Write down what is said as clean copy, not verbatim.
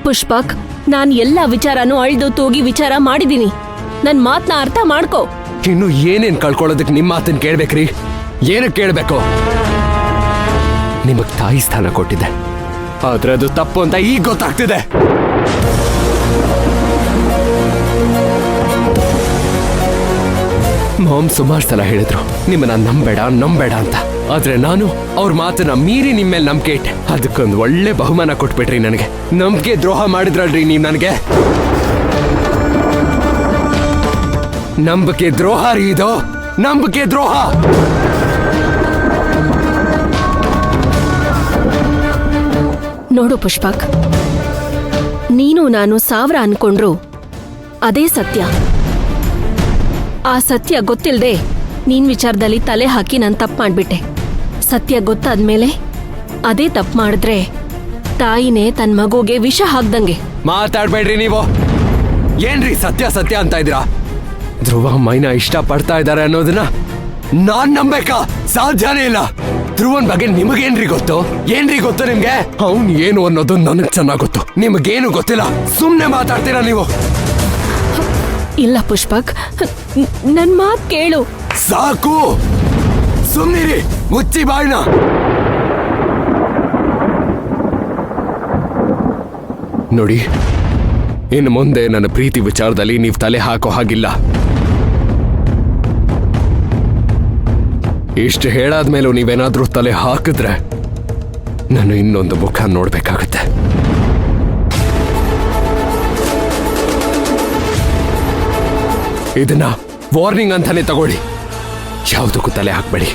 ಪುಷ್ಪಕ್, ನಾನ್ ಎಲ್ಲ ವಿಚಾರನೂ ಅಳ್ದು ತೂಗಿ ವಿಚಾರ ಮಾಡಿದೀನಿ. ನನ್ ಮಾತ್ನ ಅರ್ಥ ಮಾಡ್ಕೋ. ಇನ್ನು ಏನೇನ್ ಕಳ್ಕೊಳ್ಳೋದಕ್ಕೆ ನಿಮ್ ಮಾತನ್ನ ಕೇಳ್ಬೇಕ್ರಿ? ಏನಕ್ಕೆ ಕೇಳ್ಬೇಕು? ನಿಮಗ್ ತಾಯಿ ಸ್ಥಾನ ಕೊಟ್ಟಿದ್ದೆ, ಆದ್ರೆ ಅದು ತಪ್ಪು ಅಂತ ಈಗ ಗೊತ್ತಾಗ್ತಿದೆ. ಮಾಮ್ ಸುಮಾರು ಸಲ ಹೇಳಿದ್ರು ನಿಮ್ಮನ್ನ ನಂಬೇಡ ಅಂತ. ಆದ್ರೆ ನಾನು ಅವ್ರ ಮಾತನ್ನ ಮೀರಿ ನಿಮ್ಮ ಮೇಲೆ ನಂಬಿಕೆ ಇಟ್ಟೆ. ಅದಕ್ಕೊಂದು ಒಳ್ಳೆ ಬಹುಮಾನ ಕೊಟ್ಬಿಟ್ರಿ ನನಗೆ. ನಂಬಿಕೆ ದ್ರೋಹ ಮಾಡಿದ್ರಲ್ರಿ ನೀವು ನನಗೆ. ನಂಬಿಕೆ ದ್ರೋಹ ರೀ ಇದು, ನಂಬಿಕೆ ದ್ರೋಹ. ನೋಡು ಪುಷ್ಪಕ್, ನೀನು ನಾನು 1000 ಅನ್ಕೊಂಡ್ರು ಅದೇ ಸತ್ಯ. ಆ ಸತ್ಯ ಗೊತ್ತಿಲ್ದೆ ನೀನ್ ವಿಚಾರದಲ್ಲಿ ತಲೆ ಹಾಕಿ ನಾನು ತಪ್ಪು ಮಾಡ್ಬಿಟ್ಟೆ. ಸತ್ಯ ಗೊತ್ತಾದ್ಮೇಲೆ ಅದೇ ತಪ್ಪು ಮಾಡಿದ್ರೆ ತಾಯಿನೇ ತನ್ನ ಮಗುಗೆ ವಿಷ ಹಾಕ್ದಂಗೆ. ಮಾತಾಡ್ಬೇಡ್ರಿ ನೀವು. ಏನ್ರಿ ಸತ್ಯ ಅಂತ ಇದ್ದೀರಾ? ಧ್ರುವ ಮೈನಾ ಇಷ್ಟ ಪಡ್ತಾ ಇದ್ದಾರೆ ಅನ್ನೋದನ್ನ ನಾನ್ ನಂಬೇಕಾ? ಸಾಧ್ಯನೇ ಇಲ್ಲ. ಧ್ರುವನ್ ಬಗ್ಗೆ ನಿಮಗೇನ್ರಿ ಗೊತ್ತು? ನಿಮ್ಗೆ ಅವ್ನ್ ಏನು ಅನ್ನೋದು ನನಗ್ ಚೆನ್ನಾಗ್ ಗೊತ್ತು. ನಿಮಗೇನು ಗೊತ್ತಿಲ್ಲ. ಸುಮ್ನೆ ಮಾತಾಡ್ತೀರಾ ನೀವು. ಇಲ್ಲ ಪುಷ್ಪಕ್, ನನ್ ಮಾತ್ ಕೇಳು. ಸಾಕು, ಸುಮ್ನಿರಿ, ಮುಚ್ಚಿ ಬಾಯ್ನ. ನೋಡಿ, ಇನ್ನು ಮುಂದೆ ನನ್ನ ಪ್ರೀತಿ ವಿಚಾರದಲ್ಲಿ ನೀವು ತಲೆ ಹಾಕೋ ಹಾಗಿಲ್ಲ. ಇಷ್ಟು ಹೇಳಾದ್ಮೇಲೂ ನೀವೇನಾದ್ರೂ ತಲೆ ಹಾಕಿದ್ರೆ ನಾನು ಇನ್ನೊಂದು ಮುಖ ನೋಡ್ಬೇಕಾಗತ್ತೆ. ಇದನ್ನ ವಾರ್ನಿಂಗ್ ಅಂತಾನೆ ತಗೊಳ್ಳಿ. ಯಾವುದಕ್ಕೂ ತಲೆ ಹಾಕ್ಬೇಡಿ.